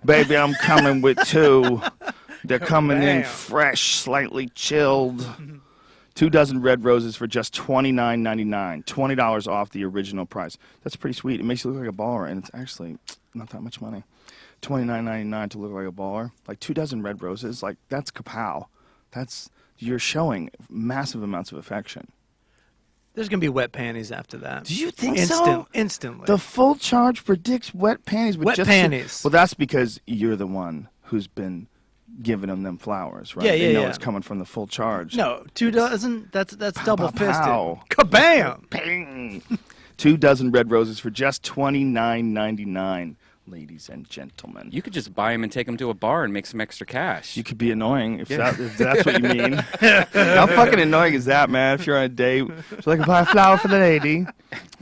Baby, I'm coming with 2. They're coming in Damn. fresh, slightly chilled. 2 dozen red roses for just $29.99. $20 off the original price. That's pretty sweet. It makes you look like a baller, and it's actually not that much money. $29.99 to look like a baller. Like 2 dozen red roses, like that's kapow. You're showing massive amounts of affection. There's going to be wet panties after that. Do you think so? Instantly. The full charge predicts wet panties. With Wet just panties. Well, that's because you're the one who's been giving them flowers, right? Yeah, They know yeah. it's coming from the full charge. No, 2 dozen. That's double fisted. Pow. Kabam! Bang! 2 dozen red roses for just $29.99, ladies and gentlemen. You could just buy them and take them to a bar and make some extra cash. You could be annoying if that's what you mean. How fucking annoying is that, man? If you're on a date, so I can buy a flower for the lady.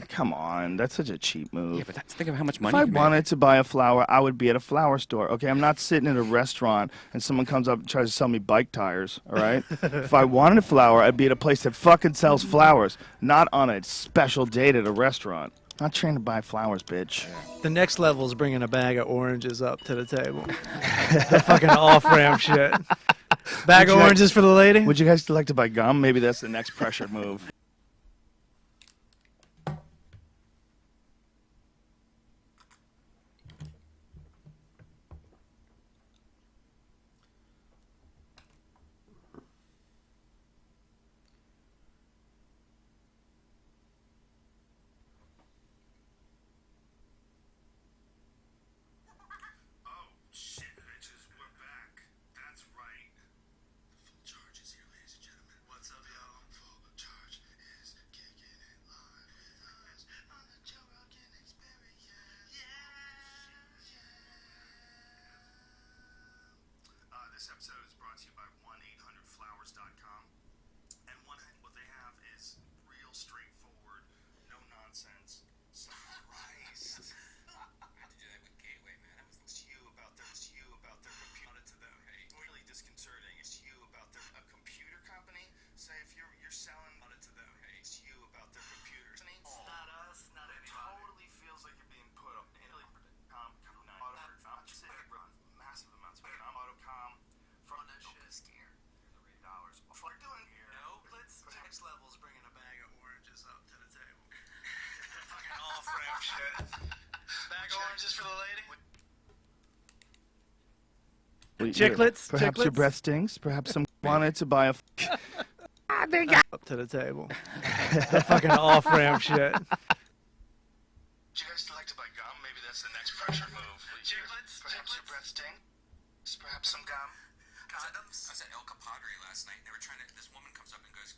Come on, that's such a cheap move. Yeah, but think of how much money If I you make. wanted to buy a flower, I would be at a flower store. Okay, I'm not sitting at a restaurant and someone comes up and tries to sell me bike tires. All right. If I wanted a flower, I'd be at a place that fucking sells flowers, not on a special date at a restaurant. I'm not trying to buy flowers, bitch. The next level is bringing a bag of oranges up to the table. The fucking off-ramp shit. Bag of oranges for the lady? Would you guys like to buy gum? Maybe that's the next pressure move. This episode is brought to you by 1-800-Flowers.com. And what they have is real straightforward, no nonsense. Surprise. I had to do that with Gateway, man. It's you about their computer to them. Hey, it's really disconcerting. It's you about a computer company. Say if you're selling it to them. Hey, it's you about their computer. It's not us, not anybody. It totally feels like you're being put up in massive amounts of Autocom. From that shit is scared. $3. What we're doing here? No, the next level is bringing a bag of oranges up to the table. Fucking off-ramp shit. Bag of oranges for the lady. Chiclets? Perhaps your breath stinks. Perhaps some wanted to buy a. Up to the table. The fucking off-ramp shit. Would you guys like to buy gum? Maybe that's the next pressure move. Chiclets? Perhaps your breath stinks. Perhaps some gum. Condoms? I was at El Capadre last night. They were trying to. This woman comes up and goes.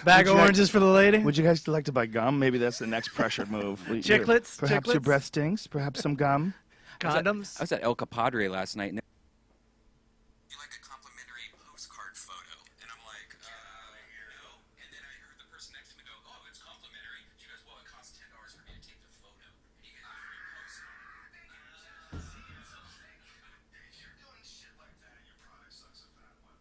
Bag of oranges for the lady. Would you guys like to buy gum? Maybe that's the next pressure move. Chiclets? Perhaps your breath stinks. Perhaps some gum. Condoms. I was at El Capadre last night. And You like a complimentary postcard photo? And I'm like, no. And then I heard the person next to me go, oh, it's complimentary. She goes, well, it costs $10 for me to take the photo. And you get a free postcard. If you're doing shit like that and your product sucks a fat one,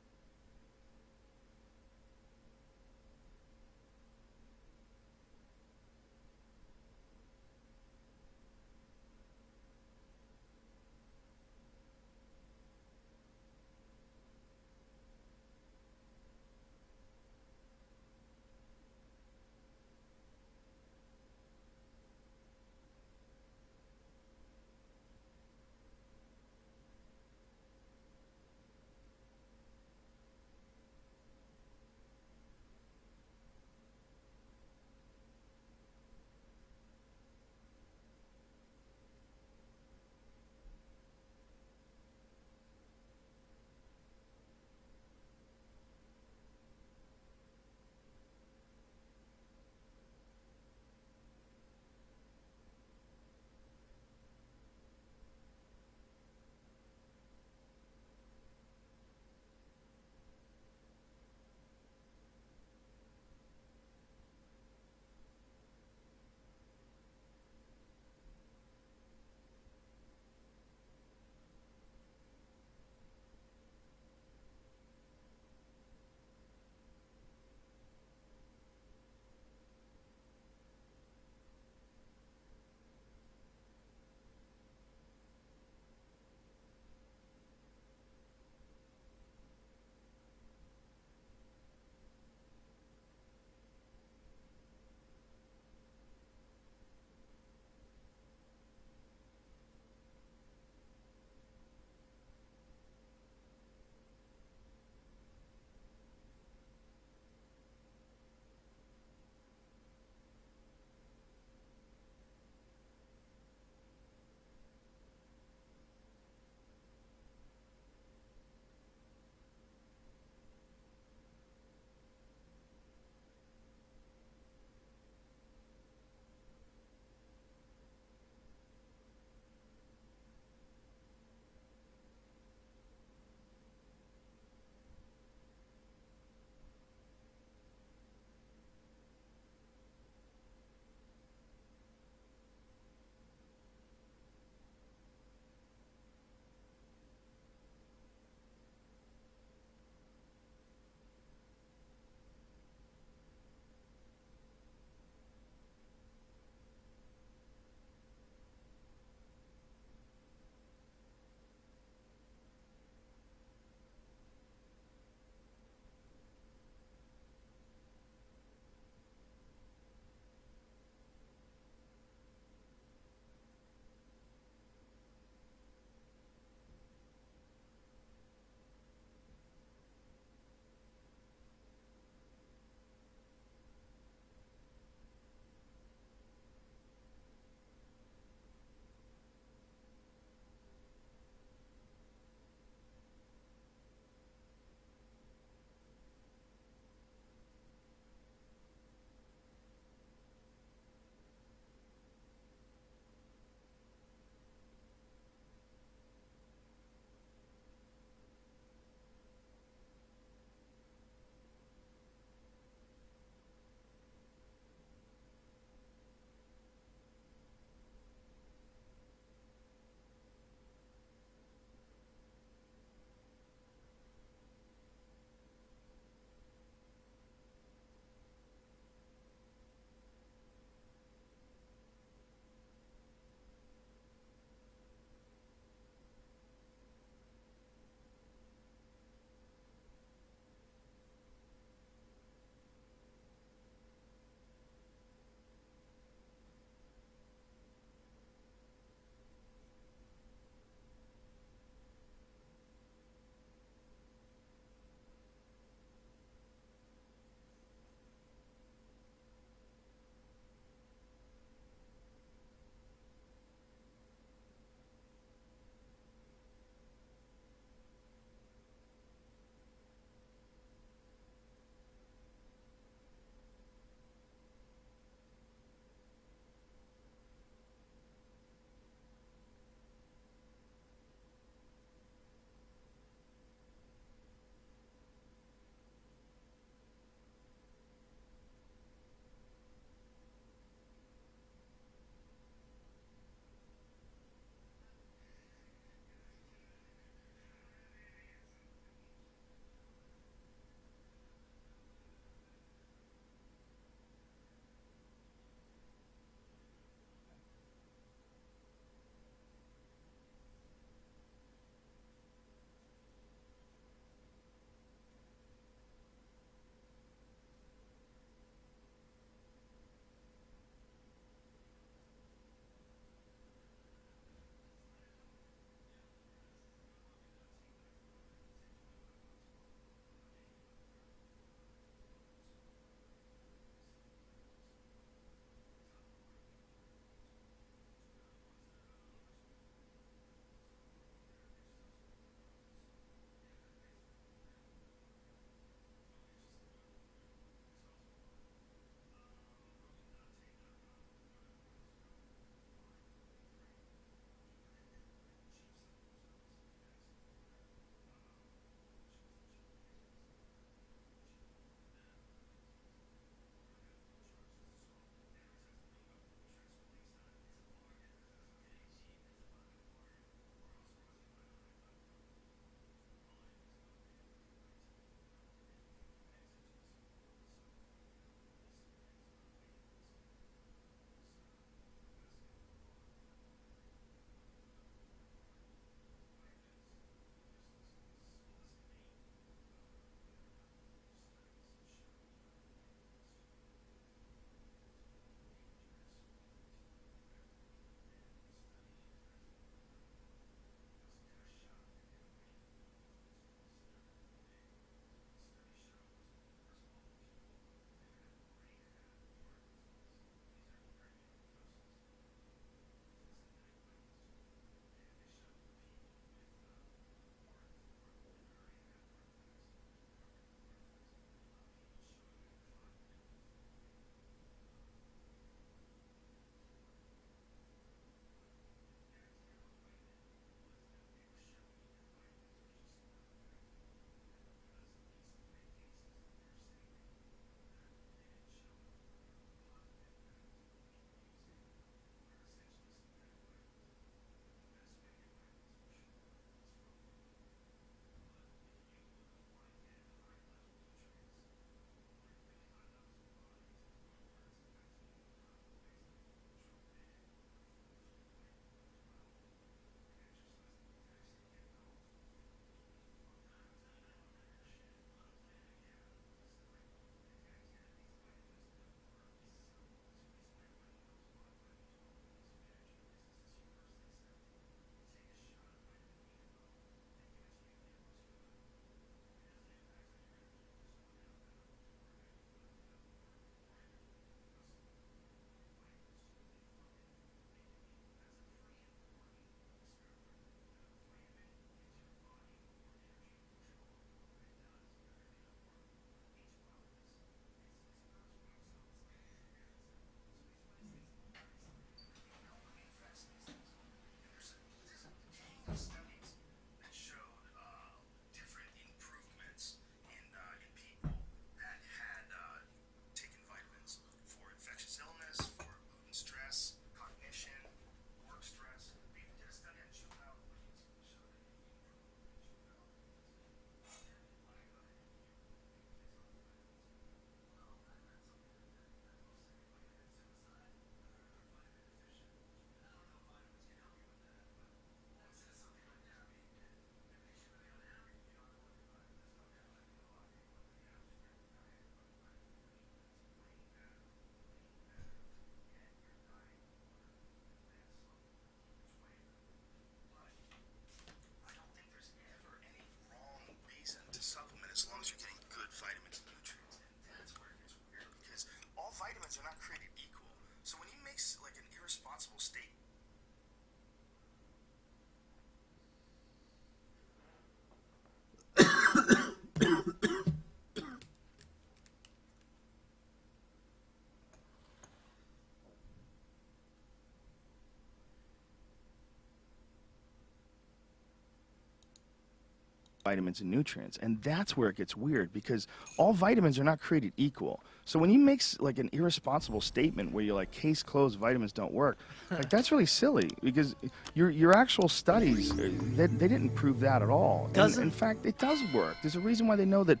vitamins and nutrients. And that's where it gets weird, because all vitamins are not created equal. So when you make like an irresponsible statement where you're like, case closed, vitamins don't work, like that's really silly, because your actual studies, they didn't prove that at all. And in fact, it does work. There's a reason why they know that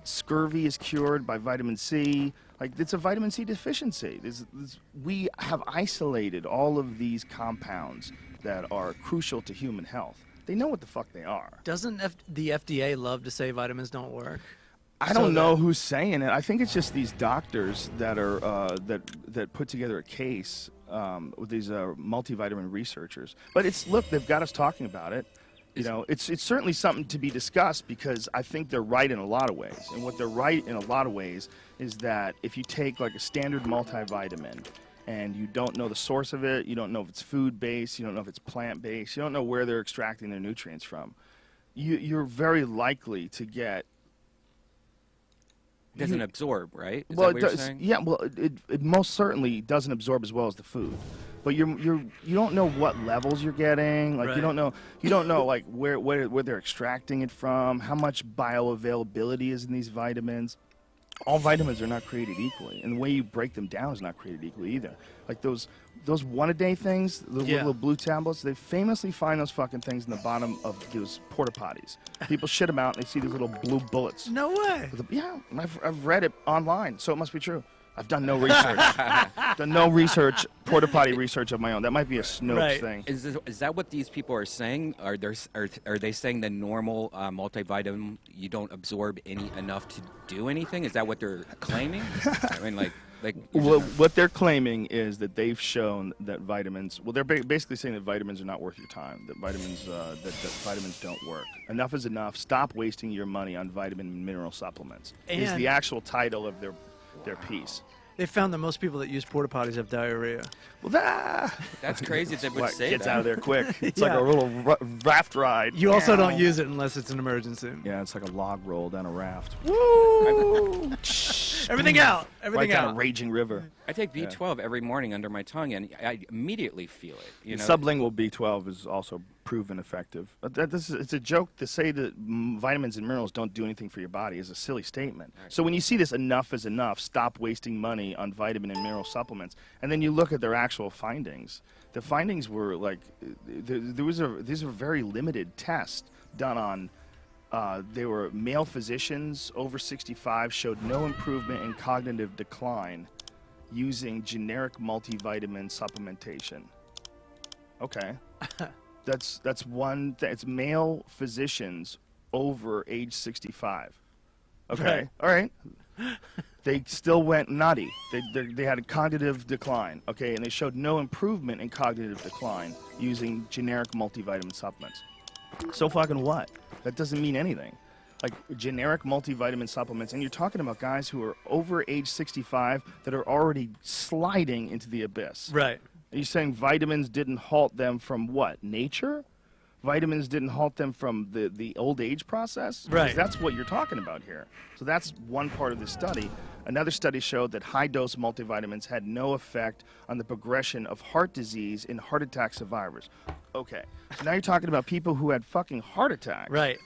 scurvy is cured by vitamin C. Like, it's a vitamin C deficiency. We have isolated all of these compounds that are crucial to human health. They know what the fuck they are. Doesn't the FDA love to say vitamins don't work? I don't know who's saying it. I think it's just these doctors that are that put together a case with these multivitamin researchers. But look, they've got us talking about it. You know, it's certainly something to be discussed, because I think they're right in a lot of ways. And what they're right in a lot of ways is that if you take like a standard multivitamin and you don't know the source of it, you don't know if it's food-based, you don't know if it's plant-based, you don't know where they're extracting their nutrients from, you're very likely to get... It doesn't absorb, right? Is that what you're saying? Yeah, well, it most certainly doesn't absorb as well as the food. But you don't know what levels you're getting. Like, you don't know like where they're extracting it from, how much bioavailability is in these vitamins. All vitamins are not created equally, and the way you break them down is not created equally either. Like those one-a-day things, the little blue tablets, they famously find those fucking things in the bottom of those porta potties. People shit them out, and they see these little blue bullets. No way. Yeah, I've read it online, so it must be true. I've done no research. Done no research, porta potty research of my own. That might be a Snopes thing. Is that what these people are saying? Are they saying the normal multivitamin, you don't absorb enough to do anything? Is that what they're claiming? I mean, like well, what they're claiming is that they've shown that vitamins. Well, they're basically saying that vitamins are not worth your time. That vitamins that vitamins don't work. Enough is enough. Stop wasting your money on vitamin and mineral supplements. Is the actual title of their piece. They found that most people that use porta potties have diarrhea. Well, that's crazy that they would say gets that. out of there quick. It's like a little raft ride. You also don't use it unless it's an emergency. Yeah, it's like a log roll down a raft. Woo! Everything out. Everything right out. down a raging river. I take B12 every morning under my tongue, and I immediately feel it. You know? Sublingual B12 is also proven effective. It's a joke to say that vitamins and minerals don't do anything for your body is a silly statement. Right. So when you see this enough is enough, stop wasting money on vitamin and mineral supplements, and then you look at their actual findings, the findings were like, these were very limited tests done on, they were male physicians over 65 showed no improvement in cognitive decline using generic multivitamin supplementation. Okay. That's one thing. It's male physicians over age 65. Okay. All right. They still went nutty. They had a cognitive decline. Okay, and they showed no improvement in cognitive decline using generic multivitamin supplements. So fucking what? That doesn't mean anything. Like generic multivitamin supplements, and you're talking about guys who are over age 65 that are already sliding into the abyss. Right. Are you saying vitamins didn't halt them from what? Nature? Vitamins didn't halt them from the old age process? Right. Because that's what you're talking about here. So that's one part of the study. Another study showed that high-dose multivitamins had no effect on the progression of heart disease in heart attack survivors. Okay. So now you're talking about people who had fucking heart attacks. Right.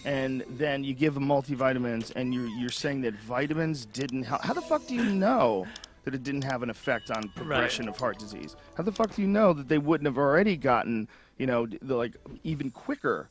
And then you give them multivitamins, and you're saying that vitamins didn't help. How the fuck do you know that it didn't have an effect on progression of heart disease? How the fuck do you know that they wouldn't have already gotten, you know, like even quicker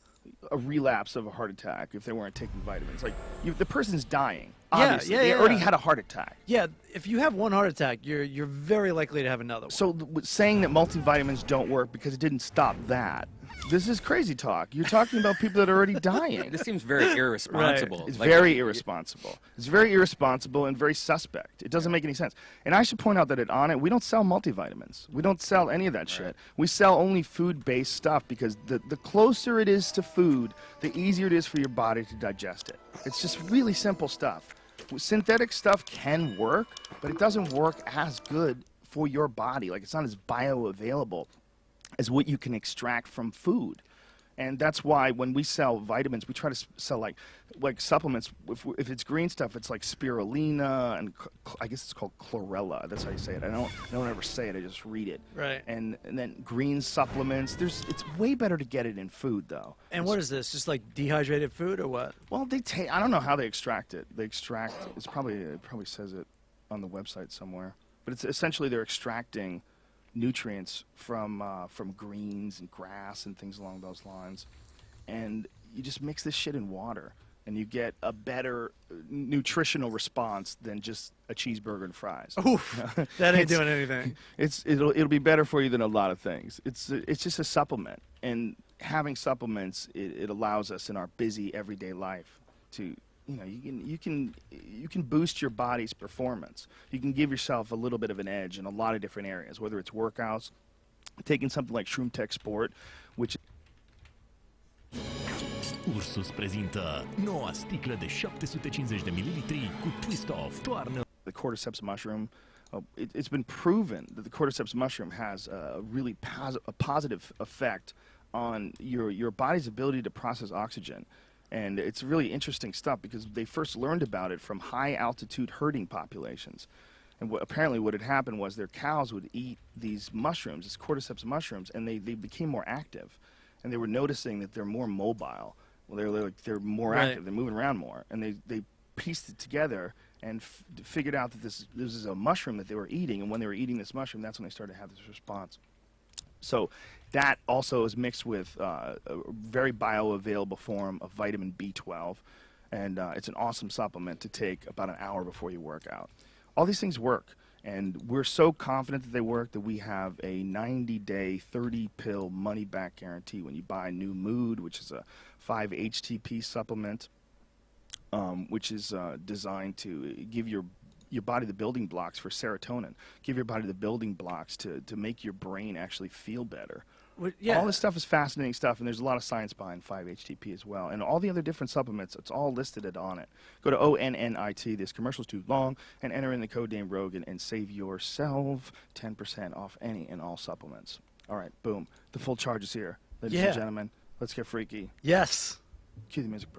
a relapse of a heart attack if they weren't taking vitamins? Like, the person's dying. Obviously, they already had a heart attack. Yeah, if you have one heart attack, you're very likely to have another one. So saying that multivitamins don't work because it didn't stop that, this is crazy talk. You're talking about people that are already dying. This seems very irresponsible. Right. It's very irresponsible. It's very irresponsible and very suspect. It doesn't make any sense. And I should point out that at Onnit, we don't sell multivitamins. We don't sell any of that shit. We sell only food-based stuff because the closer it is to food, the easier it is for your body to digest it. It's just really simple stuff. Synthetic stuff can work, but it doesn't work as good for your body. Like, it's not as bioavailable as what you can extract from food. And that's why when we sell vitamins, we try to sell like supplements. If it's green stuff, it's like spirulina and I guess it's called chlorella. That's how you say it. I don't ever say it. I just read it. Right. And then green supplements. It's way better to get it in food though. And what is this? Just like dehydrated food or what? Well, I don't know how they extract it. It probably says it on the website somewhere. But it's essentially they're extracting nutrients from greens and grass and things along those lines, and you just mix this shit in water, and you get a better nutritional response than just a cheeseburger and fries. Oof, that ain't doing anything. It'll be better for you than a lot of things. It's just a supplement, and having supplements it allows us in our busy everyday life to. You can boost your body's performance. You can give yourself a little bit of an edge in a lot of different areas, whether it's workouts, taking something like Shroom Tech Sport, which Ursus prezintă noua sticlă de 750 de mililitri cu Twist Off. Toarnă the cordyceps mushroom. It's been proven that the cordyceps mushroom has a really positive effect on your body's ability to process oxygen. And it's really interesting stuff because they first learned about it from high-altitude herding populations. And apparently what had happened was their cows would eat these mushrooms, these cordyceps mushrooms, and they became more active. And they were noticing that they're more mobile. Well, they're more active. They're moving around more. And they pieced it together and figured out that this is a mushroom that they were eating. And when they were eating this mushroom, that's when they started to have this response. So that also is mixed with a very bioavailable form of vitamin B12, and it's an awesome supplement to take about an hour before you work out. All these things work, and we're so confident that they work that we have a 90-day, 30-pill money-back guarantee when you buy New Mood, which is a 5-HTP supplement, which is designed to give your body the building blocks for serotonin, give your body the building blocks to make your brain actually feel better. Yeah. All this stuff is fascinating stuff, and there's a lot of science behind 5-HTP as well. And all the other different supplements, it's all listed on it. Go to ONNIT, this commercial's too long, and enter in the code name Rogan and save yourself 10% off any and all supplements. All right, boom. The full charge is here. Ladies and gentlemen, let's get freaky. Yes. Cue the music.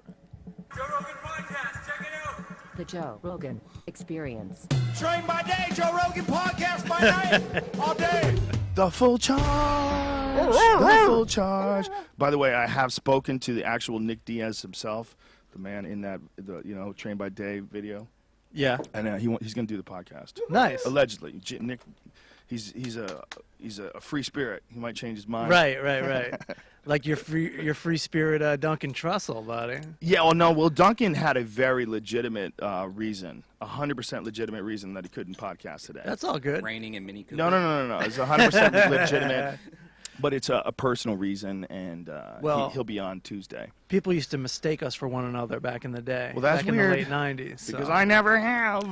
Joe Rogan Podcast, check it out. The Joe Rogan Experience. Train by day, Joe Rogan Podcast by night, all day. The full charge. The full charge. By the way, I have spoken to the actual Nick Diaz himself, the man in that Train by Day video. Yeah. And he's going to do the podcast. Nice. Allegedly, Nick. He's a free spirit. He might change his mind. Right. Like your free spirit Duncan Trussell, buddy. Yeah, well, Duncan had a very legitimate reason, 100% legitimate reason that he couldn't podcast today. That's all good. Raining in Mini Cooper. No. It's 100% legitimate, but it's a personal reason, and he'll be on Tuesday. People used to mistake us for one another back in the day. Well, that's back weird. in the late 90s. Because so. I never have.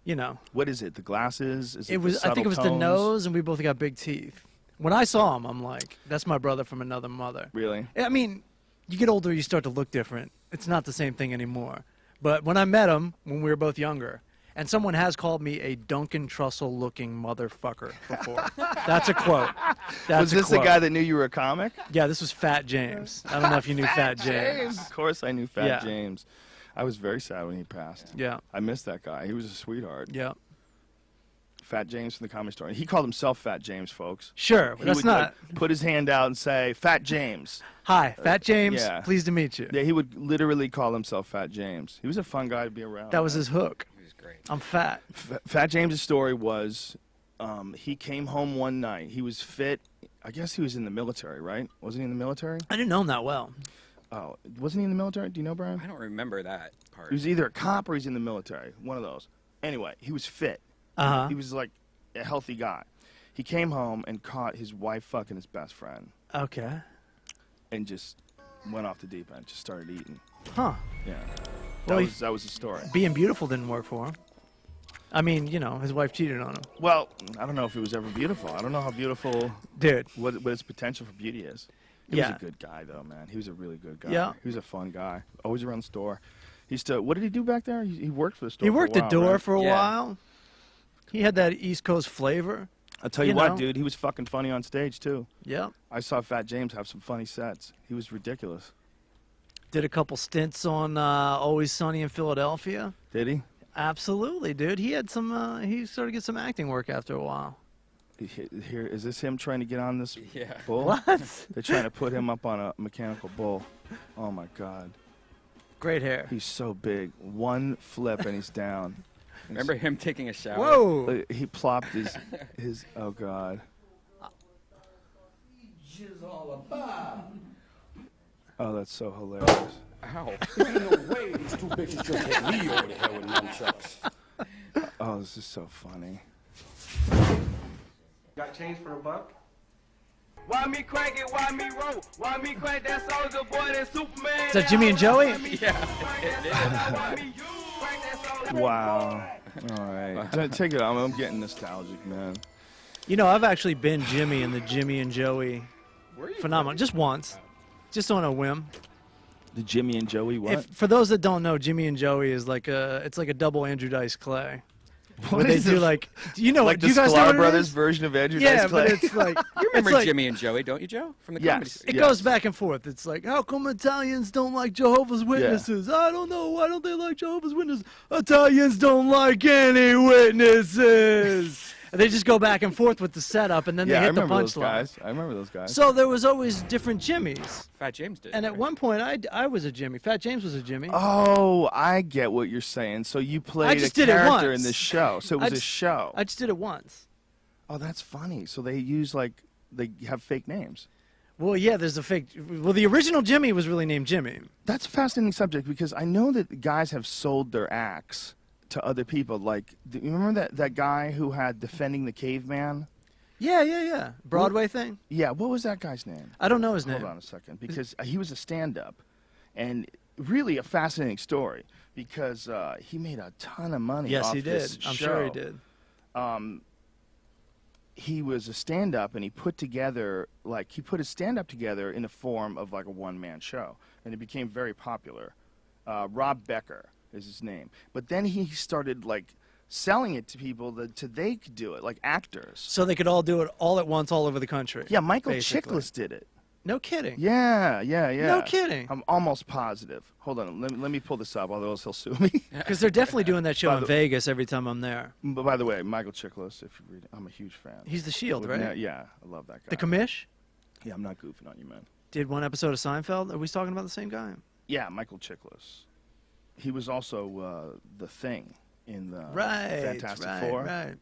You know. What is it? The glasses? Is it was. the I think it was subtle the tones? nose, and we both got big teeth. When I saw him, I'm like, that's my brother from another mother. Really? I mean, you get older, you start to look different. It's not the same thing anymore. But when I met him, when we were both younger, and someone has called me a Duncan Trussell-looking motherfucker before. That's a quote. Was this the guy that knew you were a comic? Yeah, this was Fat James. I don't know if you knew Fat James. Of course I knew Fat James. I was very sad when he passed. Yeah. I missed that guy. He was a sweetheart. Yeah. Fat James from the Comedy Store. And he called himself Fat James, folks. Sure, He that's would, not. put his hand out and say, Fat James. Hi, Fat James. yeah. Pleased to meet you. Yeah, he would literally call himself Fat James. He was a fun guy to be around. That was his hook. He was great. I'm fat. Fat James' story was he came home one night. He was fit. I guess he was in the military, right? Wasn't he in the military? I didn't know him that well. Oh, wasn't he in the military? Do you know, Brian? I don't remember that part. He was either a cop or he's in the military. One of those. Anyway, he was fit. Uh-huh. He was like a healthy guy. He came home and caught his wife fucking his best friend Okay. and just went off the deep end, just started eating. Huh. Yeah. Well, That was the story. Being beautiful didn't work for him. I mean, his wife cheated on him. Well, I don't know if it was ever beautiful. I don't know how beautiful, Dude. what its potential for beauty is. He was a good guy, though, man. He was a really good guy. Yeah. He was a fun guy. Always around the store. He used to, what did he do back there? He worked for the store He for worked a the while, door right? for a Yeah. while. He had that East Coast flavor. I'll tell you, You what, know. dude, he was fucking funny on stage too. Yeah. I saw Fat James have some funny sets. He was ridiculous. Did a couple stints on Always Sunny in Philadelphia. Did he? Absolutely, dude. He had some. He started to get some acting work after a while. Here, is this him trying to get on this Yeah. bull? What? They're trying to put him up on a mechanical bull. Oh my God, Great hair. he's so big. One flip and he's down. Remember him taking a shower? Whoa. Look, he plopped his. Oh God. Oh, that's so hilarious. Ow. Ain't no way these two bitches just hit me over the head with nunchucks. Oh, this is so funny. Got change for $1? Why me crank it? Why me roll? Why me crank that soldier boy? That Superman? Is that Jimmy and Joey? Wow. All right. Take it. I'm getting nostalgic, man. You know, I've actually been Jimmy in the Jimmy and Joey phenomenon just once, just on a whim. The Jimmy and Joey what? For those that don't know, Jimmy and Joey is like a double Andrew Dice Clay. Where they is do this? like, do you know Like what? the Do you guys know Sklar what it Brothers is? version of Andrew Yeah, Dice Clay. but it's like You remember it's like, Jimmy and Joey, don't you, Joe? From the Yes. comedy. It Yes. goes back and forth. It's like, how come Italians don't like Jehovah's Witnesses? I don't know. Why don't they like Jehovah's Witnesses? Italians don't like any witnesses. And they just go back and forth with the setup, and then Yeah, I they hit the remember those punchline. guys. I remember those guys. So there was always different Jimmys. Fat James did. And at right? one point, I was a Jimmy. Fat James was a Jimmy. Oh, I get what you're saying. So you played just a did it character once. in this show. So it I was a just- show. I just did it once. Oh, that's funny. So they use they have fake names. Well, yeah, there's a fake. Well, the original Jimmy was really named Jimmy. That's a fascinating subject because I know that guys have sold their acts to other people. Like, you remember that guy who had Defending the Caveman? Yeah. Broadway thing? Yeah, what was that guy's name? I don't know his name. Hold on a second, because he was a stand-up, and really a fascinating story because he made a ton of money. Yes, off he did. this I'm sure he show. did. He was a stand-up, and he put his stand-up together in the form of like a one-man show, and it became very popular. Rob Becker is his name, but then he started like selling it to people that they could do it, like actors. So they could all do it all at once, all over the country. Yeah, Michael basically. Chiklis did it. No kidding. Yeah. No kidding. I'm almost positive. Hold on, let me pull this up, otherwise he'll sue me. Because they're definitely doing that show By in the- Vegas every time I'm there. But by the way, Michael Chiklis, if you read it, I'm a huge fan. He's the Shield, right? Yeah, I love that guy. The commish Yeah, I'm not goofing on you, man. did one episode of Seinfeld. Are we talking about the same guy? Yeah, Michael Chiklis. He was also the Thing in the Right. Fantastic right, Four. Right.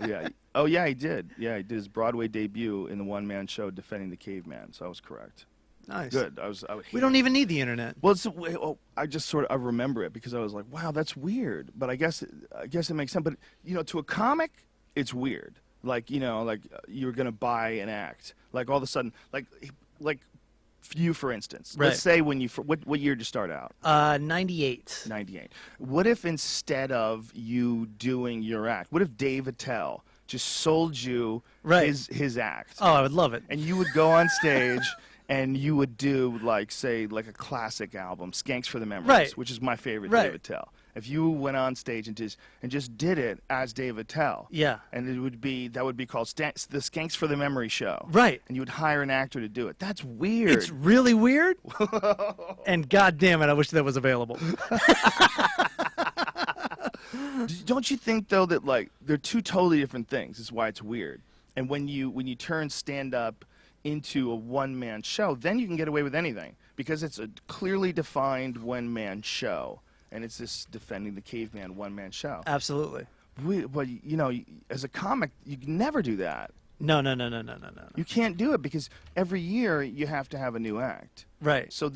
Yeah. Oh, yeah, he did. Yeah, he did his Broadway debut in the one-man show Defending the Caveman. So I was correct. Nice. Good. We don't even need the internet. Well, I just I remember it because I was like, wow, that's weird. But I guess it makes sense. But to a comic, it's weird. Like you're gonna buy an act. Like all of a sudden, like you, for instance. Right. Let's say when what year did you start out? 98. 98. What if instead of you doing your act, what if Dave Attell just sold you Right. his act? Oh, I would love it. And you would go on stage and you would do say a classic album, Skanks for the Memories, Right. which is my favorite Right. Dave Attell. If you went on stage and just did it as Dave Attell, Yeah. and that would be called the Skanks for the Memory Show, Right. And you would hire an actor to do it. That's weird. It's really weird. And God damn it, I wish that was available. Don't you think though that they're two totally different things? Is why it's weird. And when you turn stand up into a one-man show, then you can get away with anything because it's a clearly defined one-man show, and it's this Defending the Caveman one-man show. Absolutely. But as a comic, you can never do that. No. You can't do it because every year you have to have a new act. Right. So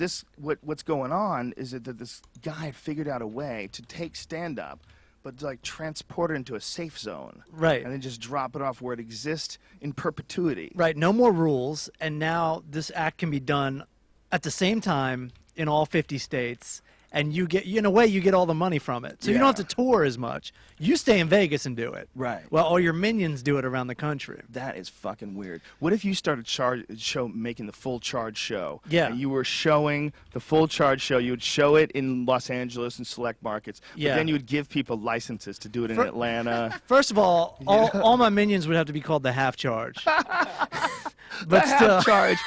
what's going on is that this guy figured out a way to take stand-up, but to transport it into a safe zone. Right. And then just drop it off where it exists in perpetuity. Right. No more rules. And now this act can be done at the same time in all 50 states. and you get, in a way, you get all the money from it. So you don't have to tour as much. You stay in Vegas and do it. Right. Well, all your minions do it around the country. That is fucking weird. What if you started making the full charge show? Yeah. And you were showing the full charge show. You would show it in Los Angeles and select markets. Yeah. But then you would give people licenses to do it in Atlanta. First of all my minions would have to be called the half charge. But The still, half charge.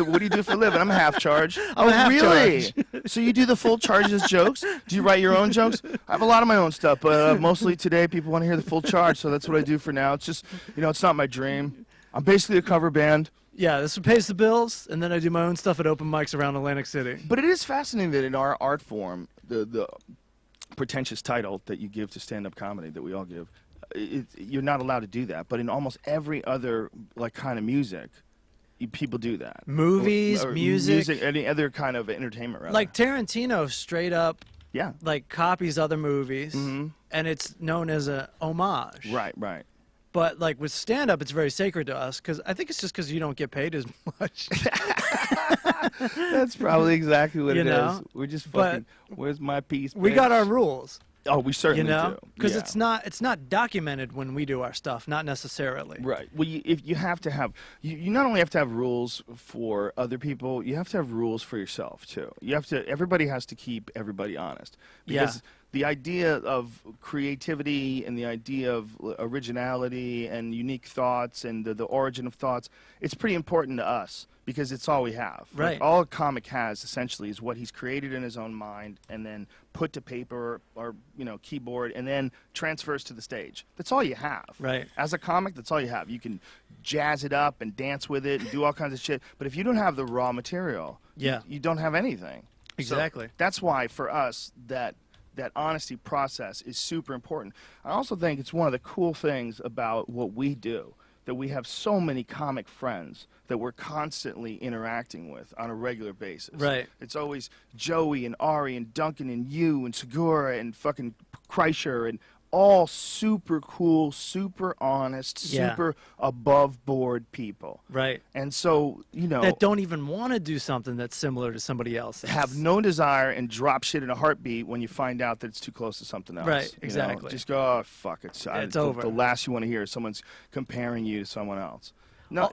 What do you do for a living? I'm a half charge. I'm a half really? charge. So you do the full charge as jokes? Do you write your own jokes? I have a lot of my own stuff, but mostly today people want to hear the full charge, so that's what I do for now. It's just, it's not my dream. I'm basically a cover band. yeah, this pays the bills, and then I do my own stuff at open mics around Atlantic City. But it is fascinating that in our art form, the pretentious title that you give to stand-up comedy that we all give, you're not allowed to do that. But in almost every other kind of music, people do that. Movies, Or music, any other kind of entertainment, rather. like Tarantino straight up yeah, copies other movies, Mm-hmm. and it's known as a homage. right. But with stand-up, it's very sacred to us because I think it's just because you don't get paid as much. That's probably exactly what You it is. know? We're just But fucking. Where's my piece? We bitch? got our rules, Oh, we certainly do. because Yeah. it's not documented when we do our stuff, not necessarily. Right. Well, if you have to have, you not only have to have rules for other people, you have to have rules for yourself too. Everybody has to keep everybody honest. Because the idea of creativity and the idea of originality and unique thoughts and the origin of thoughts, it's pretty important to us because it's all we have. Right. All a comic has essentially is what he's created in his own mind and then put to paper or keyboard and then transfers to the stage. That's all you have. Right. As a comic, that's all you have. You can jazz it up and dance with it and do all kinds of shit. But if you don't have the raw material, you don't have anything. Exactly. So that's why for us that honesty process is super important. I also think it's one of the cool things about what we do, that we have so many comic friends that we're constantly interacting with on a regular basis. Right. It's always Joey and Ari and Duncan and you and Segura and fucking Kreischer and all super cool, super honest, super above board people. Right. And so, That don't even want to do something that's similar to somebody else's. have no desire and drop shit in a heartbeat when you find out that it's too close to something else. Right, you know? exactly. Just go, oh, fuck, it's over. The last you want to hear is someone's comparing you to someone else. No,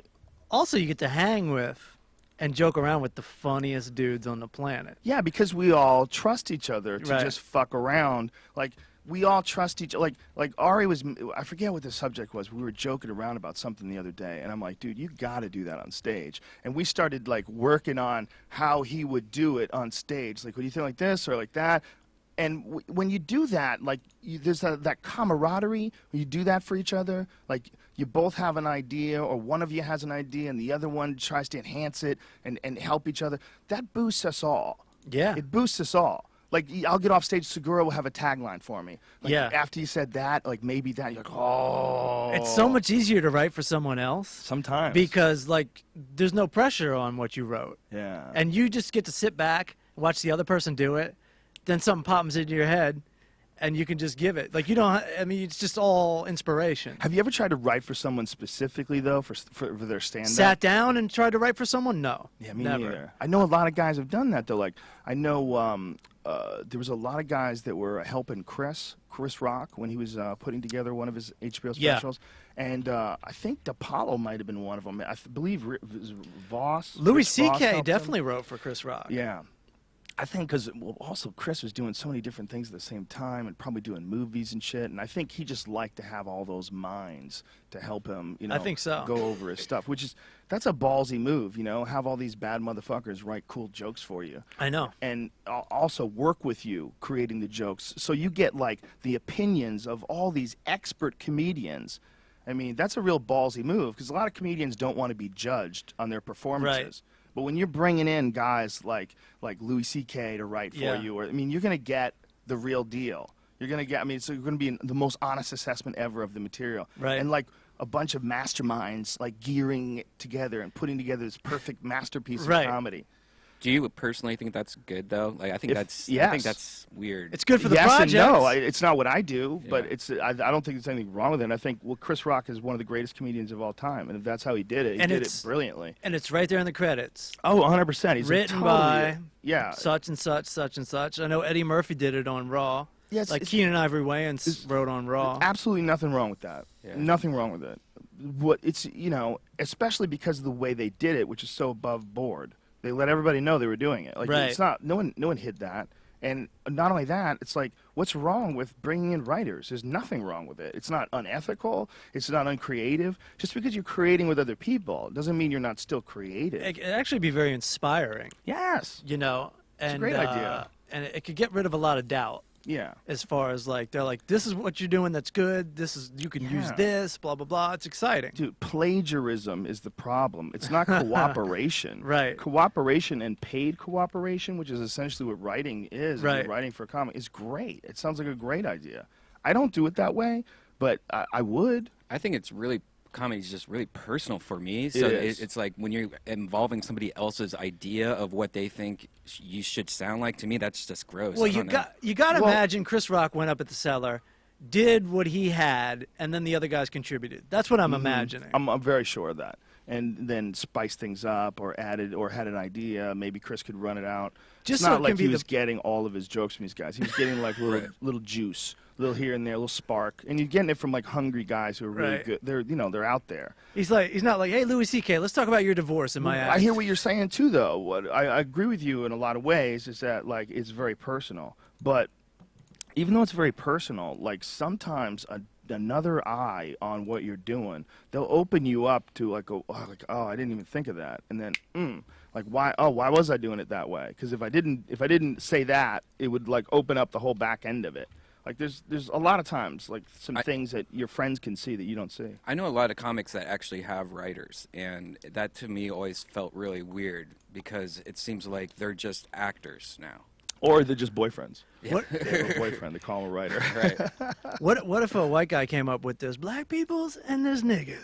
Also, you get to hang with and joke around with the funniest dudes on the planet. yeah, because we all trust each other to Right. just fuck around. We all trust each other. Like Ari was, I forget what the subject was. We were joking around about something the other day, and I'm like, dude, you got to do that on stage. And we started working on how he would do it on stage. Like, what do you think, like this or like that? And when you do that, there's that camaraderie. When you do that for each other, you both have an idea, or one of you has an idea, and the other one tries to enhance it and help each other. That boosts us all. Yeah. It boosts us all. I'll get off stage, Segura will have a tagline for me. After you said that, maybe that, you're like, oh. It's so much easier to write for someone else. Sometimes. Because, there's no pressure on what you wrote. Yeah. And you just get to sit back, watch the other person do it, then something pops into your head, and you can just give it. It's just all inspiration. Have you ever tried to write for someone specifically, though, for their stand-up? Sat down and tried to write for someone? No. Yeah, me never. neither. I know a lot of guys have done that, though. I know there was a lot of guys that were helping Chris Rock when he was putting together one of his HBO specials. Yeah. And I think DePaulo might have been one of them. I believe Voss. Louis Chris Voss C.K. helped definitely him. wrote for Chris Rock. Yeah. I think because also Chris was doing so many different things at the same time and probably doing movies and shit. And I think he just liked to have all those minds to help him, I think so. go over his stuff, that's a ballsy move, have all these bad motherfuckers write cool jokes for you. I know. And also work with you creating the jokes. So you get the opinions of all these expert comedians. I mean, that's a real ballsy move because a lot of comedians don't want to be judged on their performances. Right. But when you're bringing in guys like Louis C.K. to write for you, you're going to get the real deal. You're going to get, so you're going to be the most honest assessment ever of the material. Right. And a bunch of masterminds gearing it together and putting together this perfect masterpiece of comedy. Do you personally think that's good though? Like I think I think yes. that's weird. It's good for the yes project. and no. It's not what I do, but Yeah. I don't think there's anything wrong with it. And I think Chris Rock is one of the greatest comedians of all time, and if that's how he did it, he did it brilliantly. And it's right there in the credits. Oh, 100%. He's Written by yeah. such and such, such and such. I know Eddie Murphy did it on Raw. Yeah, like Keenan Ivory Wayans wrote on Raw. Absolutely nothing wrong with that. Yeah. Nothing wrong with it. What it's especially because of the way they did it, which is so above board. They let everybody know they were doing it. Like Right. it's not no one hid that. And not only that, it's like what's wrong with bringing in writers? There's nothing wrong with it. It's not unethical. It's not uncreative. Just because you're creating with other people doesn't mean you're not still creative. It could actually be very inspiring, Yes. and a great idea. And it could get rid of a lot of doubt. Yeah. As far as like they're like, this is what you're doing that's good. This is you can use Yeah. this. Blah blah blah. It's exciting. Dude, plagiarism is the problem. It's not cooperation. Right. Cooperation and paid cooperation, which is essentially what writing is, if Right. you're writing for a comic, is great. It sounds like a great idea. I don't do it that way, but I would. I think it's really comedy is just really personal for me. So is. it's like when you're involving somebody else's idea of what they think you should sound like. To me, that's just gross. Well, I you don't know. got to Well- imagine Chris Rock went up at the cellar, did what he had, and then the other guys contributed. That's what I'm imagining. I'm very sure of that. And then spice things up or added or had an idea. Maybe Chris could run it out. Just it's so not it like can he be was getting all of his jokes from these guys. He was getting like little juice, little here and there, little spark. And you're getting it from like hungry guys who are really Right. good. They're out there. He's not like, hey, Louis C.K., let's talk about your divorce in my act. I hear what you're saying too, though. What I agree with you in a lot of ways is that like it's very personal. But even though it's very personal, like sometimes another eye on what you're doing, they'll open you up to like, oh, I didn't even think of that, and then like why was I doing it that way? Because if I didn't say that, it would like open up the whole back end of it. Like there's a lot of times like some things that your friends can see that you don't see. I know a lot of comics that actually have writers, and that to me always felt really weird because it seems like they're just actors now. Or they're just boyfriends. What? They have a boyfriend. They call him a writer. Right. What if a white guy came up with there's black peoples and there's niggas?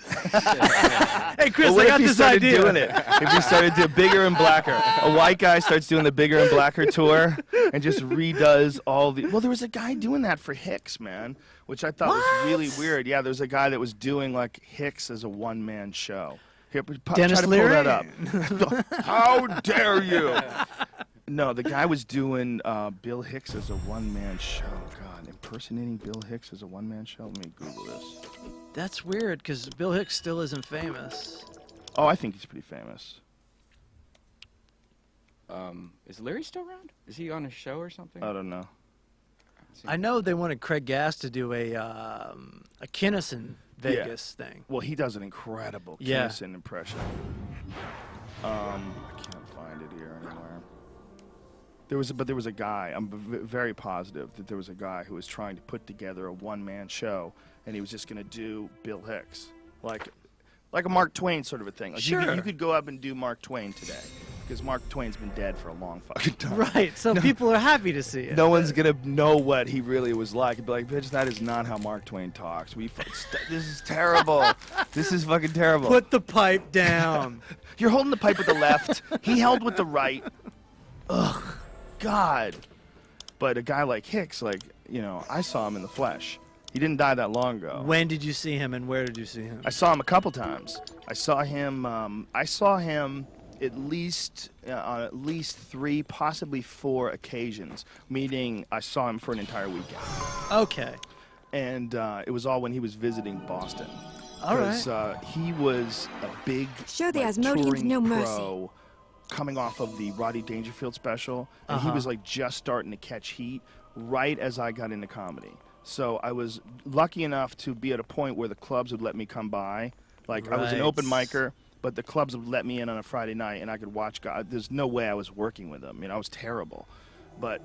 Hey, Chris, Well, what I got if he this started idea. doing it? If he started doing bigger and blacker, a white guy starts doing the bigger and blacker tour and just redoes all the. Well, there was a guy doing that for Hicks, man, which I thought was really weird. Yeah, there was a guy that was doing like Hicks as a one-man show. Here, Dennis try to Leary? pull that up. How dare you? No, the guy was doing Bill Hicks as a one-man show. God, impersonating Bill Hicks as a one-man show. Let me Google this. That's weird because Bill Hicks still isn't famous. Oh, I think he's pretty famous. Is Larry still around? Is he on a show or something? I don't know. I know they wanted Craig Gass to do a Kinnison Vegas thing. Well, he does an incredible Yeah. Kinnison impression. I can't find it here anywhere. There was a guy. I'm very positive that there was a guy who was trying to put together a one-man show, and he was just going to do Bill Hicks, like a Mark Twain sort of a thing. Like Sure. you could go up and do Mark Twain today, because Mark Twain's been dead for a long fucking time. Right, so people are happy to see it. No one's gonna know what he really was like. He'd be like, bitch, that is not how Mark Twain talks. This is terrible. This is fucking terrible. Put the pipe down. You're holding the pipe with the left. He held with the right. Ugh, God. But a guy like Hicks, I saw him in the flesh. He didn't die that long ago. When did you see him and where did you see him? I saw him a couple times. I saw him at least on at least 3, possibly 4 occasions. Meaning, I saw him for an entire weekend. Okay. And it was all when he was visiting Boston. All right. Because he was a big Show the like, Asmodeans touring no mercy. pro coming off of the Rodney Dangerfield special. And he was like just starting to catch heat right as I got into comedy. So I was lucky enough to be at a point where the clubs would let me come by. Like I was an Right. open micer, but the clubs would let me in on a Friday night and I could watch guys. There's no way I was working with them. I was terrible. But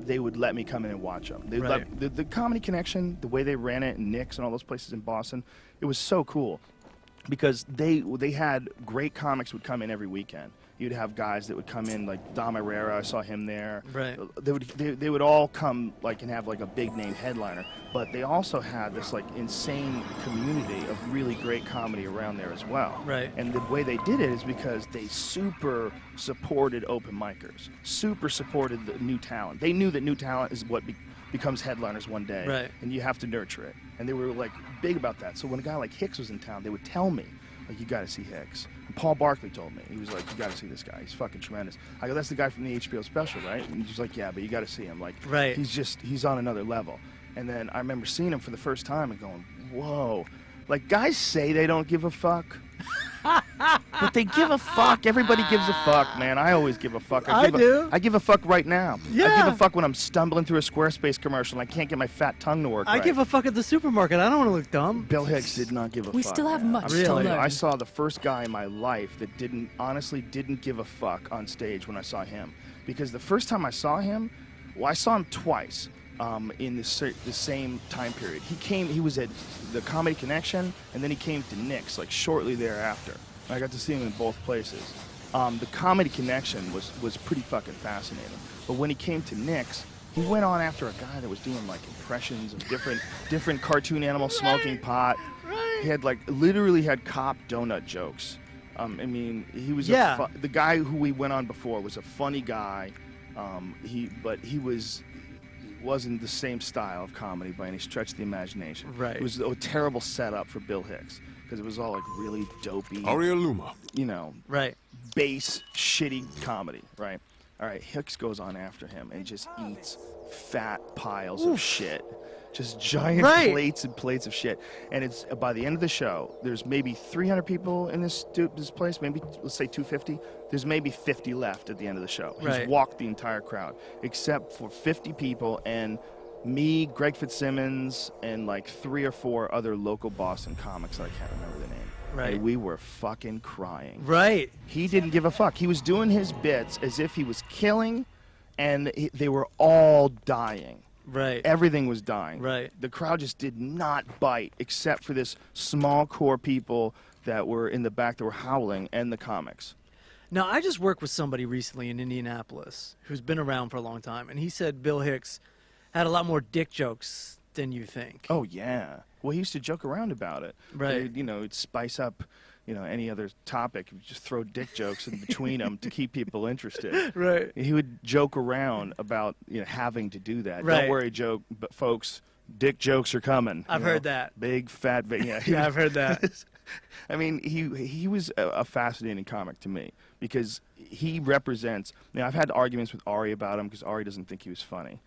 they would let me come in and watch them. Right. The Comedy Connection, the way they ran it, and Nick's and all those places in Boston, it was so cool because they had great comics would come in every weekend. You'd have guys that would come in like Dom Herrera. I saw him there. Right. They would all come like and have like a big name headliner, but they also had this like insane community of really great comedy around there as well. Right. And the way they did it is because they super supported open micers, super supported the new talent. They knew that new talent is what becomes headliners one day, Right. and you have to nurture it. And they were like big about that. So when a guy like Hicks was in town, they would tell me, like, you got to see Hicks. And Paul Barkley told me, he was like, you got to see this guy. He's fucking tremendous. I go, that's the guy from the HBO special, right? And he's like, yeah, but you got to see him. Like, Right. he's on another level. And then I remember seeing him for the first time and going, whoa. Like, guys say they don't give a fuck. But they give a fuck. Everybody gives a fuck, man. I always give a fuck. I do. I give a fuck right now. I Yeah. give a fuck when I'm stumbling through a Squarespace commercial and I can't get my fat tongue to work I right. give a fuck at the supermarket. I don't want to look dumb. Bill Hicks did not give a We fuck. still have man. much I'm to telling you, learn. I saw the first guy in my life that honestly didn't give a fuck on stage when I saw him. Because the first time I saw him, I saw him twice. In the same time period. He was at the Comedy Connection, and then he came to Nick's like shortly thereafter. I got to see him in both places. The Comedy Connection was pretty fucking fascinating. But when he came to Nick's, he went on after a guy that was doing like impressions of different cartoon animals smoking pot. He had like literally had cop donut jokes. I mean, he was the guy who we went on before was a funny guy. But he wasn't the same style of comedy by any stretch of the imagination. Right. It was a terrible setup for Bill Hicks because it was all like really dopey, Luma. you know, Right. base, shitty comedy, right? All right, Hicks goes on after him and just eats fat piles of shit. Just giant Right. plates and plates of shit. And it's by the end of the show, there's maybe 300 people in this place, maybe let's say 250. There's maybe 50 left at the end of the show. Right. He's walked the entire crowd, except for 50 people and me, Greg Fitzsimmons, and like 3 or 4 other local Boston comics that I can't remember the name. Right. And we were fucking crying. Right. He didn't give a fuck. He was doing his bits as if he was killing, and they were all dying. Right. Everything was dying. Right. The crowd just did not bite, except for this small core people that were in the back that were howling, and the comics. Now, I just worked with somebody recently in Indianapolis who's been around for a long time, and he said Bill Hicks had a lot more dick jokes than you think. Oh, yeah. Well, he used to joke around about it. Right. It'd spice up, any other topic. He'd just throw dick jokes in between them to keep people interested. Right. He would joke around about, having to do that. Right. Don't worry, but folks, dick jokes are coming. I've heard that. Big, fat, Yeah, I've heard that. I mean, he was a fascinating comic to me because he represents. I've had arguments with Ari about him because Ari doesn't think he was funny.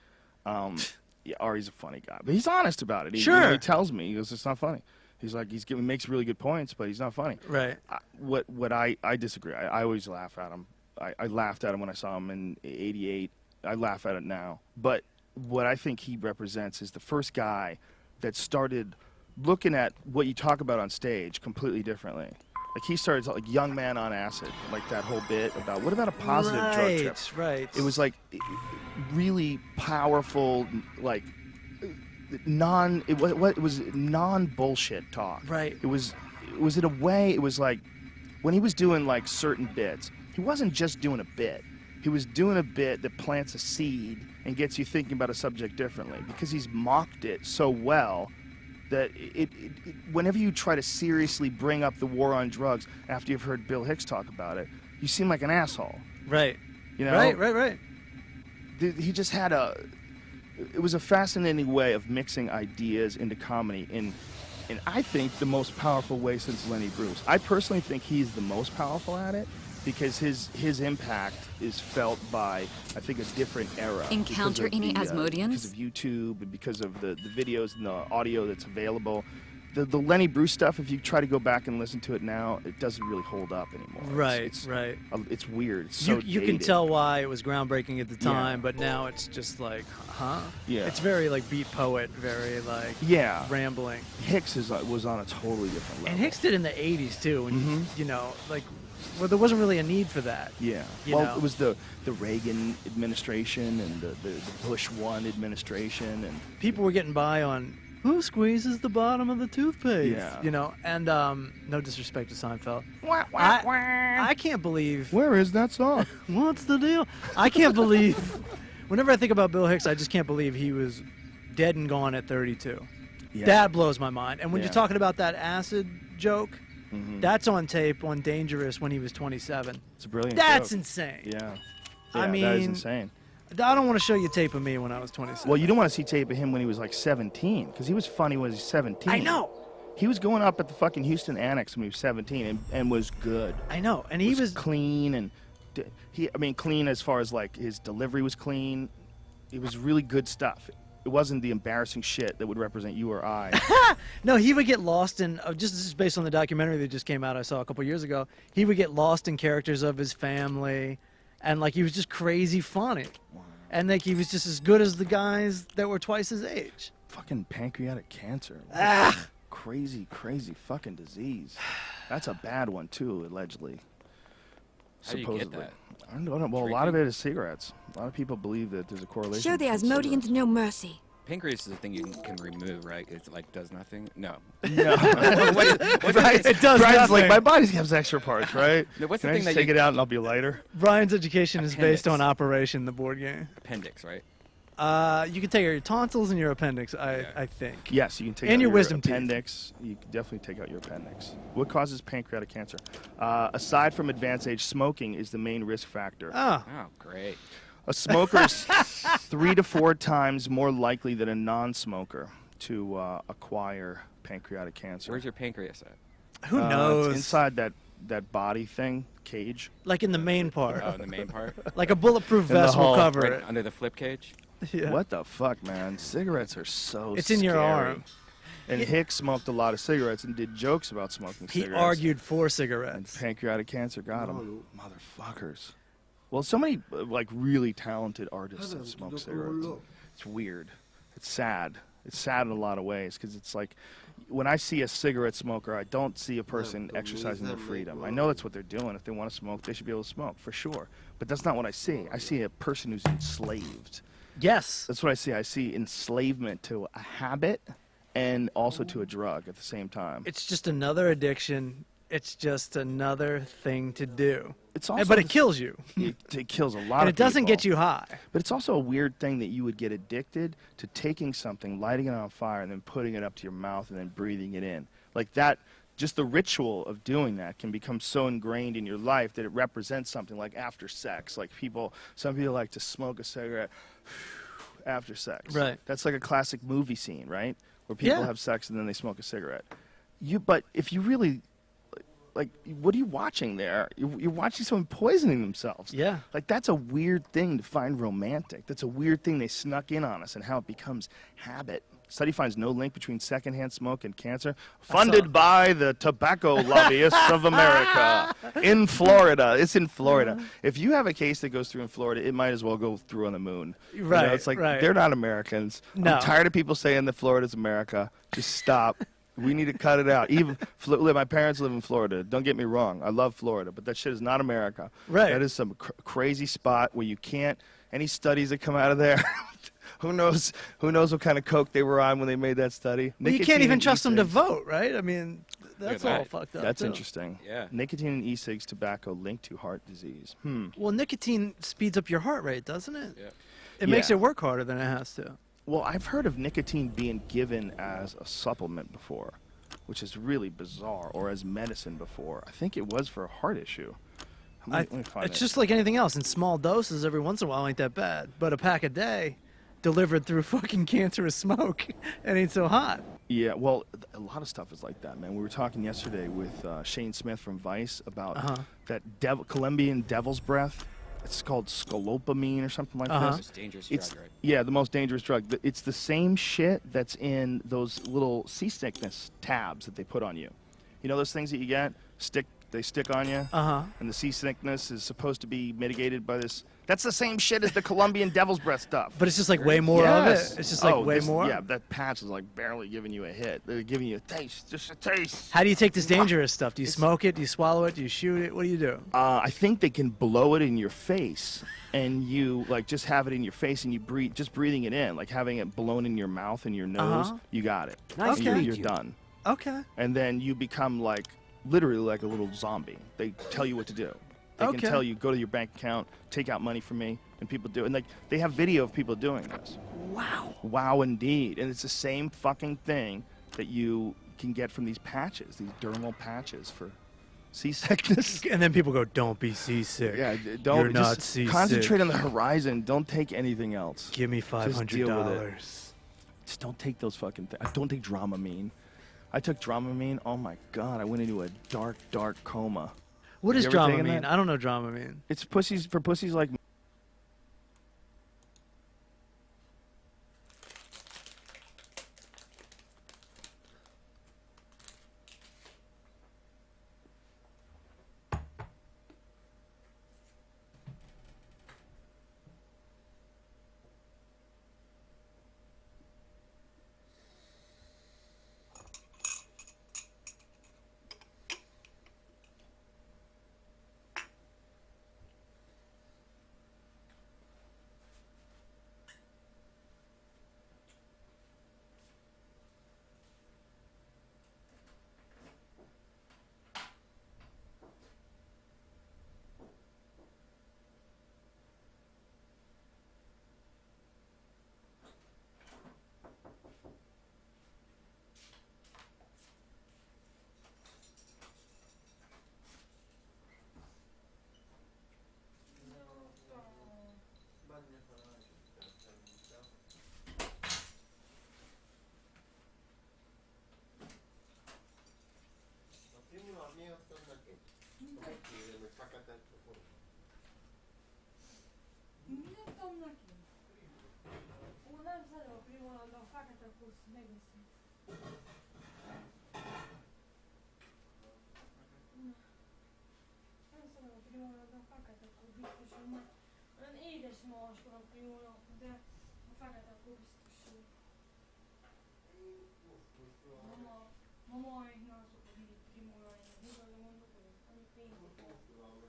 Yeah, Ari's a funny guy, but he's honest about it. Sure. He tells me, he goes, "It's not funny." He's like, makes really good points, but he's not funny. Right. I disagree. I always laugh at him. I laughed at him when I saw him in '88. I laugh at it now. But what I think he represents is the first guy that started looking at what you talk about on stage completely differently. Like he started like Young Man on Acid, like that whole bit about what about a positive drug trip? Right. It was like really powerful, like it was non-bullshit talk. Right. It was in a way, it was like when he was doing like certain bits, he wasn't just doing a bit. He was doing a bit that plants a seed and gets you thinking about a subject differently because he's mocked it so well that whenever you try to seriously bring up the war on drugs after you've heard Bill Hicks talk about it, you seem like an asshole. Right. You know? Right. He just had it was a fascinating way of mixing ideas into comedy in I think the most powerful way since Lenny Bruce. I personally think he's the most powerful at it because his impact is felt by, I think, a different era. Encounter any Asmodeans? Because of YouTube and because of the videos and the audio that's available. The Lenny Bruce stuff, if you try to go back and listen to it now, it doesn't really hold up anymore. Right. It's weird. It's so you can dated. tell why it was groundbreaking at the time, Yeah. but now it's just like, huh? Yeah. It's very like beat poet, very like Yeah. rambling. Hicks was on a totally different level. And Hicks did in the 80s too, and Mhm. there wasn't really a need for that. Yeah. You know? It was the Reagan administration and the Bush 1 administration and People were getting by on who squeezes the bottom of the toothpaste? Yeah. You know, and no disrespect to Seinfeld. I can't believe. Where is that song? What's the deal? I can't believe. Whenever I think about Bill Hicks, I just can't believe he was dead and gone at 32. Yeah. That blows my mind. And when Yeah. you're talking about that acid joke, Mhm. that's on tape on Dangerous when he was 27. It's a brilliant That's joke. insane. Yeah. I Yeah, that is mean- insane. I don't want to show you tape of me when I was 27. Well, you don't want to see tape of him when he was like 17, because he was funny when he was 17. I know. He was going up at the fucking Houston Annex when he was 17 and was good. I know. And he was clean and clean as far as like his delivery was clean. It was really good stuff. It wasn't the embarrassing shit that would represent you or I. No, he would get lost in just this is based on the documentary that just came out I saw a couple years ago. He would get lost in characters of his family, and like he was just crazy funny, and like he was just as good as the guys that were twice his age. Fucking pancreatic cancer. Ah. Crazy fucking disease. That's a bad one too, allegedly. How do you get that? I don't know. Well, a lot of it is cigarettes. A lot of people believe that there's a correlation. Show the between Asmodeans no mercy. Pancreas is a thing you can remove, right? It like does nothing. No. No. What It does Brian's nothing. like, my body has extra parts, right? No, what's Can the I thing just that take you- it out and I'll be lighter? Brian's education is based on Appendix. Operation, the board game. appendix, right? You can take out your tonsils and your appendix, I think. Yes, you can take And out your your wisdom teeth. appendix. You can definitely take out your appendix. What causes pancreatic cancer? Aside from advanced age, smoking is the main risk factor. Oh, Oh, great. A smoker is 3 to 4 times more likely than a non-smoker to acquire pancreatic cancer. Where's your pancreas at? who It's knows? inside that body thing, cage. Like in the main part. Oh, in the main part? Like a bulletproof In the vest will hull. cover Right it. under the flip cage? Yeah. What the fuck, man? Cigarettes are so It's in your scary. arm. And Hicks smoked a lot of cigarettes and did jokes about smoking He cigarettes. argued for And cigarettes. pancreatic cancer got him. Motherfuckers. Well, so many like really talented artists have smoked cigarettes. It's weird. It's sad. It's sad in a lot of ways because it's like when I see a cigarette smoker, I don't see a person exercising their freedom. I know that's what they're doing. If they want to smoke, they should be able to smoke for sure. But that's not what I see. I see a person who's enslaved. Yes. That's what I see. I see enslavement to a habit and also to a drug at the same time. It's just another addiction. It's just another thing to do. It's also But it kills you. It kills a lot And of it doesn't people. get you high. But it's also a weird thing that you would get addicted to taking something, lighting it on fire, and then putting it up to your mouth and then breathing it in. Like that, just the ritual of doing that can become so ingrained in your life that it represents something like after sex. Like some people like to smoke a cigarette after sex. Right. That's like a classic movie scene, right? Where people Yeah. have sex and then they smoke a cigarette. But if you really, like, what are you watching there? You're watching someone poisoning themselves. Yeah. Like, that's a weird thing to find romantic. That's a weird thing they snuck in on us and how it becomes habit. Study finds no link between secondhand smoke and cancer. Funded by the tobacco lobbyists of America in Florida. It's in Florida. If you have a case that goes through in Florida, it might as well go through on the moon. You know, Right, it's like, right. they're not Americans. No. I'm tired of people saying that Florida's America. Just stop. We need to cut it out. Even my parents live in Florida. Don't get me wrong. I love Florida, but that shit is not America. Right. That is some crazy spot where you can't. Any studies that come out of there, who knows? Who knows what kind of coke they were on when they made that study? Well, you can't Nicotine even and trust them to e-cigs. vote, right? I mean, that's Yeah, all that- fucked up. That's too. interesting. Yeah. Nicotine and e-cigs tobacco linked to heart disease. Well, nicotine speeds up your heart rate, doesn't it? Yeah. It makes Yeah. it work harder than it has to. Well, I've heard of nicotine being given as a supplement before, which is really bizarre, or as medicine before. I think it was for a heart issue. Let me find It's it. just like anything else. In small doses, every once in a while, ain't that bad. But a pack a day, delivered through fucking cancerous smoke, it ain't so hot. Yeah, well, a lot of stuff is like that, man. We were talking yesterday with Shane Smith from Vice about that Colombian devil's breath. It's called scolopamine or something like Uh-huh. this. Most dangerous It's drug, right? yeah, the most dangerous drug. It's the same shit that's in those little seasickness tabs that they put on you. You know those things that you get? Stick they stick on you. Uh-huh. And the seasickness is supposed to be mitigated by this. That's the same shit as the Colombian devil's breath stuff. But it's just like way more of Yes. it. It's just like way more. Yeah, that patch is like barely giving you a hit. They're giving you a taste, just a taste. How do you take this dangerous stuff? Do you smoke it? Do you swallow it? Do you shoot it? What do you do? I think they can blow it in your face, and you like just have it in your face, and you breathe, just breathing it in, like having it blown in your mouth and your nose. Uh-huh. You got it. Nice And to meet you're you. done. Okay. And then you become like literally like a little zombie. They tell you what to do. They Okay. can tell you, go to your bank account, take out money from me, and people do it. And like they have video of people doing this. Wow. Wow, indeed. And it's the same fucking thing that you can get from these patches, these dermal patches for seasickness. And then people go, "Don't be seasick. Yeah, don't You're just not seasick. concentrate on the horizon. Don't take anything else. Give me Just deal with it. $500." Just don't take those fucking things. Don't take Dramamine. I took Dramamine. Oh my god, I went into a dark, dark coma. What does You ever drama taken mean? that? I don't know drama mean. It's pussies for pussies like me. Olyan édes magasban a primónak, de a fekete akkor biztos jó. Mama ainál szokott mindig primóra lenni. Nyugodtan mondok, hogy ami pénzt van.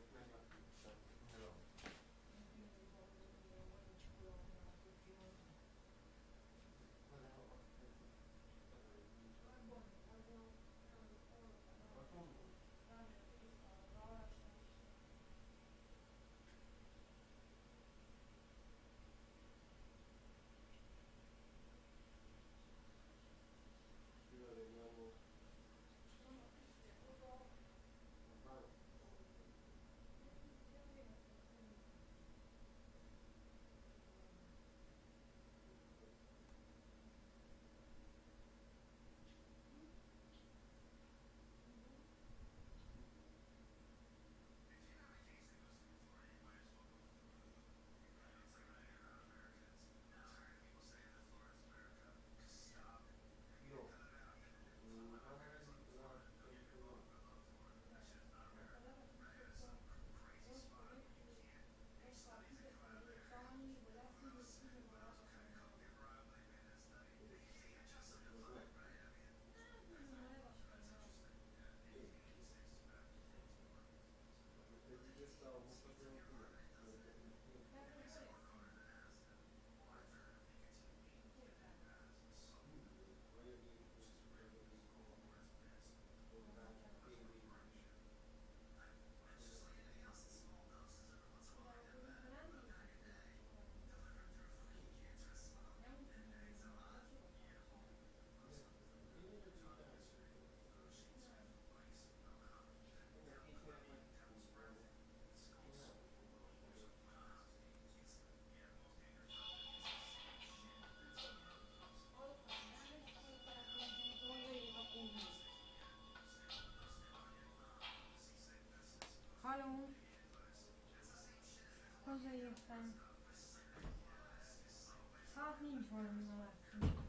Halló? Hazaértem. Hát nincs valami mellettem.